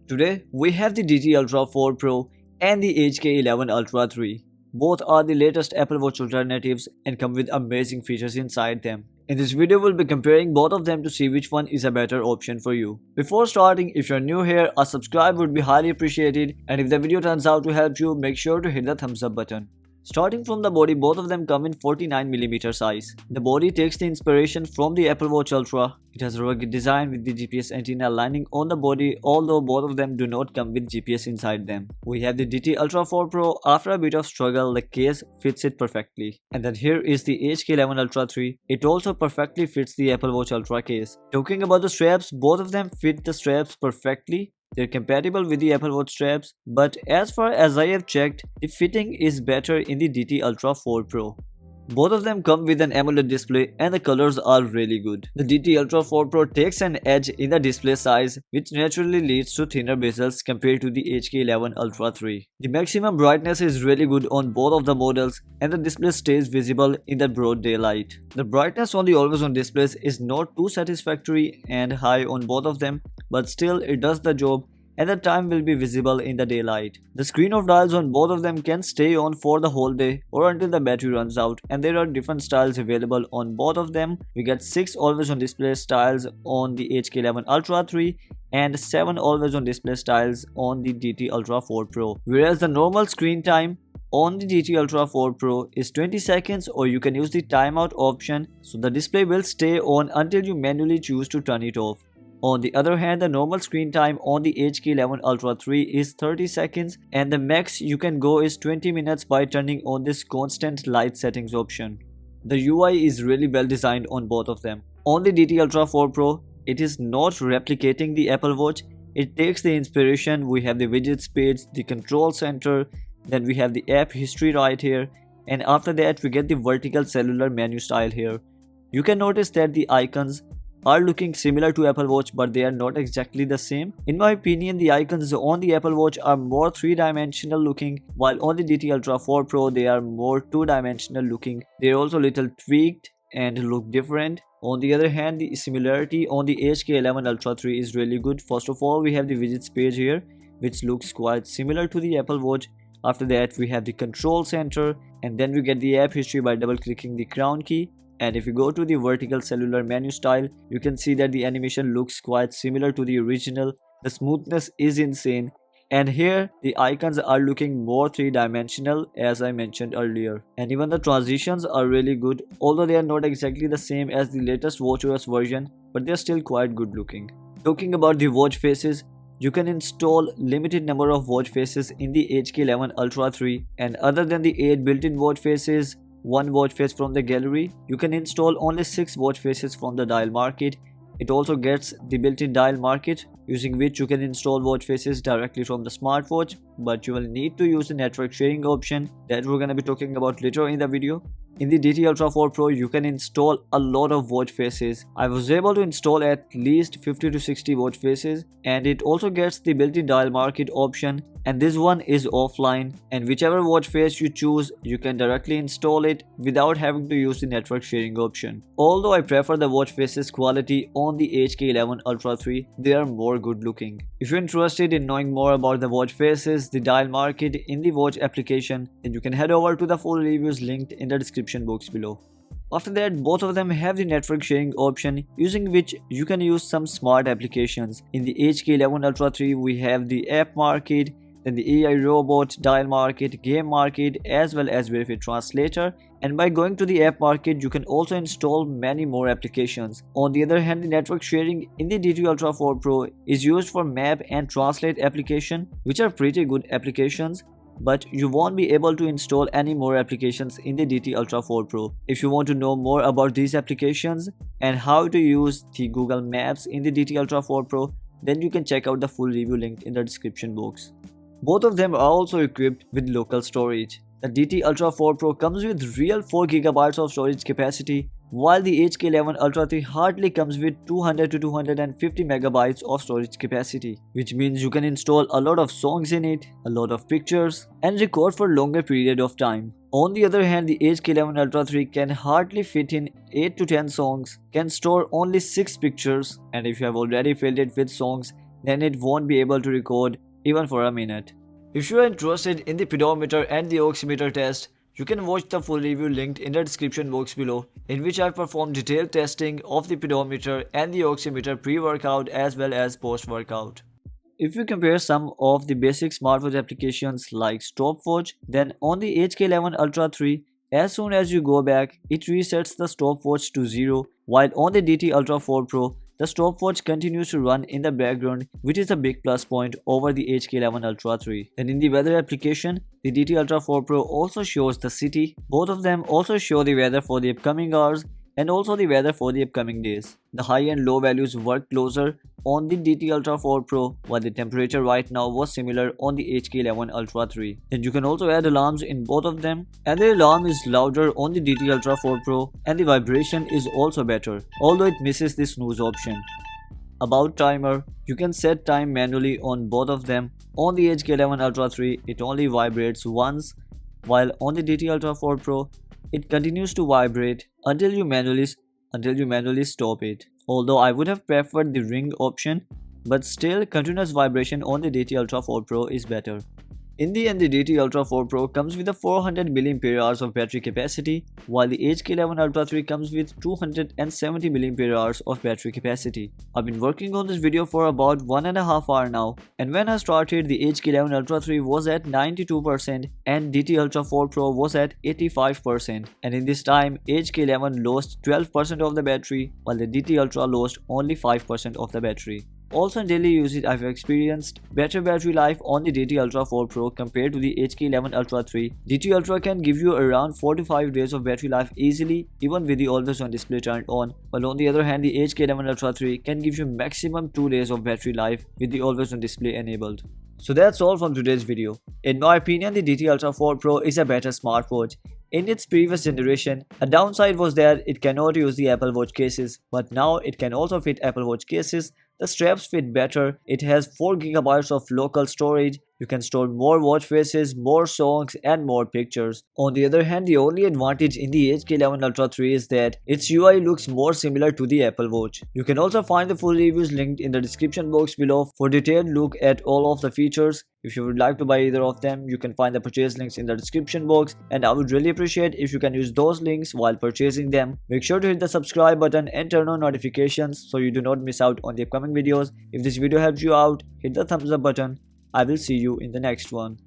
Today, we have the DT Ultra 4 Pro and the HK11 Ultra 3. Both are the latest Apple Watch alternatives and come with amazing features inside them. In this video, we'll be comparing both of them to see which one is a better option for you. Before starting, if you're new here, a subscribe would be highly appreciated, and if the video turns out to help you, make sure to hit the thumbs up button. Starting from the body, both of them come in 49mm size. The body takes the inspiration from the Apple Watch Ultra. It has a rugged design with the GPS antenna lining on the body, although both of them do not come with GPS inside them. We have the DT Ultra 4 Pro. After a bit of struggle, the case fits it perfectly. And then here is the HK11 Ultra 3. It also perfectly fits the Apple Watch Ultra case. Talking about the straps, both of them fit the straps perfectly. They're compatible with the Apple Watch straps, but as far as I have checked, the fitting is better in the DT Ultra 4 Pro. Both of them come with an AMOLED display and the colors are really good. The DT Ultra 4 Pro takes an edge in the display size, which naturally leads to thinner bezels compared to the HK11 Ultra 3. The maximum brightness is really good on both of the models and the display stays visible in the broad daylight. The brightness on the always on displays is not too satisfactory and high on both of them, but still it does the job and the time will be visible in the daylight. The screen of dials on both of them can stay on for the whole day or until the battery runs out, and there are different styles available on both of them. We get 6 always on display styles on the HK11 Ultra 3 and 7 always on display styles on the DT Ultra 4 Pro, whereas the normal screen time on the DT Ultra 4 Pro is 20 seconds, or you can use the timeout option, so the display will stay on until you manually choose to turn it off. On the other hand, the normal screen time on the HK11 Ultra 3 is 30 seconds and the max you can go is 20 minutes by turning on this constant light settings option. The UI is really well designed on both of them. On the DT Ultra 4 Pro, it is not replicating the Apple Watch. It takes the inspiration. We have the widgets page, the control center, then we have the app history right here, and after that we get the vertical cellular menu style here. You can notice that the icons are looking similar to Apple Watch, but they are not exactly the same. In my opinion, the icons on the Apple Watch are more 3-dimensional looking, while on the DT Ultra 4 Pro they are more 2-dimensional looking. They are also little tweaked and look different. On the other hand, the similarity on the HK11 Ultra 3 is really good. First of all, we have the widgets page here, which looks quite similar to the Apple Watch. After that, we have the control center, and then we get the app history by double clicking the crown key. And if you go to the vertical cellular menu style, you can see that the animation looks quite similar to the original. The smoothness is insane, and here the icons are looking more 3-dimensional as I mentioned earlier. And even the transitions are really good, although they are not exactly the same as the latest watchOS version, but they are still quite good looking. Talking about the watch faces, you can install limited number of watch faces in the HK11 Ultra 3, and other than the 8 built-in watch faces, 1 watch face from the gallery, you can install only 6 watch faces from the dial market. It also gets the built-in dial market, using which you can install watch faces directly from the smartwatch, but you will need to use the network sharing option that we're gonna be talking about later in the video. In the DT Ultra 4 Pro, you can install a lot of watch faces. I was able to install at least 50 to 60 watch faces, and it also gets the built-in dial market option, and this one is offline, and whichever watch face you choose, you can directly install it without having to use the network sharing option. Although I prefer the watch faces quality on the HK11 Ultra 3, they are more good looking. If you're interested in knowing more about the watch faces, the dial market in the watch application, then you can head over to the full reviews linked in the description box below. After that, both of them have the network sharing option, using which you can use some smart applications. In the HK11 Ultra 3, we have the app market, then the AI robot, dial market, game market, as well as Verify Translator. And by going to the app market, you can also install many more applications. On the other hand, the network sharing in the DT Ultra 4 Pro is used for map and translate application, which are pretty good applications, but you won't be able to install any more applications in the DT Ultra 4 Pro. If you want to know more about these applications and how to use the Google Maps in the DT Ultra 4 Pro, then you can check out the full review linked in the description box. Both of them are also equipped with local storage. The DT Ultra 4 Pro comes with real 4GB of storage capacity, while the HK11 Ultra 3 hardly comes with 200 to 250 MB of storage capacity, which means you can install a lot of songs in it, a lot of pictures, and record for longer period of time. On the other hand, the HK11 Ultra 3 can hardly fit in 8 to 10 songs, can store only 6 pictures, and if you have already filled it with songs, then it won't be able to record even for a minute. If you are interested in the pedometer and the oximeter test, you can watch the full review linked in the description box below, in which I performed detailed testing of the pedometer and the oximeter pre-workout as well as post-workout. If you compare some of the basic smartwatch applications like Stopwatch, then on the HK11 Ultra 3, as soon as you go back, it resets the stopwatch to 0, while on the DT Ultra 4 Pro, the stopwatch continues to run in the background, which is a big plus point over the HK11 Ultra 3. Then in the weather application, the DT Ultra 4 Pro also shows the city. Both of them also show the weather for the upcoming hours and also the weather for the upcoming days. The high and low values work closer on the DT Ultra 4 Pro, while the temperature right now was similar on the HK11 Ultra 3. Then you can also add alarms in both of them, and the alarm is louder on the DT Ultra 4 Pro and the vibration is also better, although it misses the snooze option. About timer, you can set time manually on both of them. On the HK11 Ultra 3, it only vibrates once, while on the DT Ultra 4 Pro, it continues to vibrate until you manually stop it. Although I would have preferred the ring option, but still continuous vibration on the DT Ultra 4 Pro is better. In the end, the DT Ultra 4 Pro comes with a 400 mAh of battery capacity, while the HK11 Ultra 3 comes with 270 mAh of battery capacity. I've been working on this video for about 1.5 hours now, and when I started, the HK11 Ultra 3 was at 92% and DT Ultra 4 Pro was at 85%, and in this time, HK11 lost 12% of the battery, while the DT Ultra lost only 5% of the battery. Also in daily usage, I've experienced better battery life on the DT Ultra 4 Pro compared to the HK11 Ultra 3. DT Ultra can give you around 4 to 5 days of battery life easily, even with the always on display turned on, while on the other hand, the HK11 Ultra 3 can give you maximum 2 days of battery life with the always on display enabled. So that's all from today's video. In my opinion, the DT Ultra 4 Pro is a better smartwatch. In its previous generation, a downside was that it cannot use the Apple Watch cases, but now it can also fit Apple Watch cases. The straps fit better, it has 4 GB of local storage, you can store more watch faces, more songs and more pictures. On the other hand, the only advantage in the HK11 Ultra 3 is that its UI looks more similar to the Apple Watch. You can also find the full reviews linked in the description box below for detailed look at all of the features. If you would like to buy either of them, you can find the purchase links in the description box, and I would really appreciate if you can use those links while purchasing them. Make sure to hit the subscribe button and turn on notifications so you do not miss out on the upcoming videos. If this video helped you out, hit the thumbs up button. I will see you in the next one.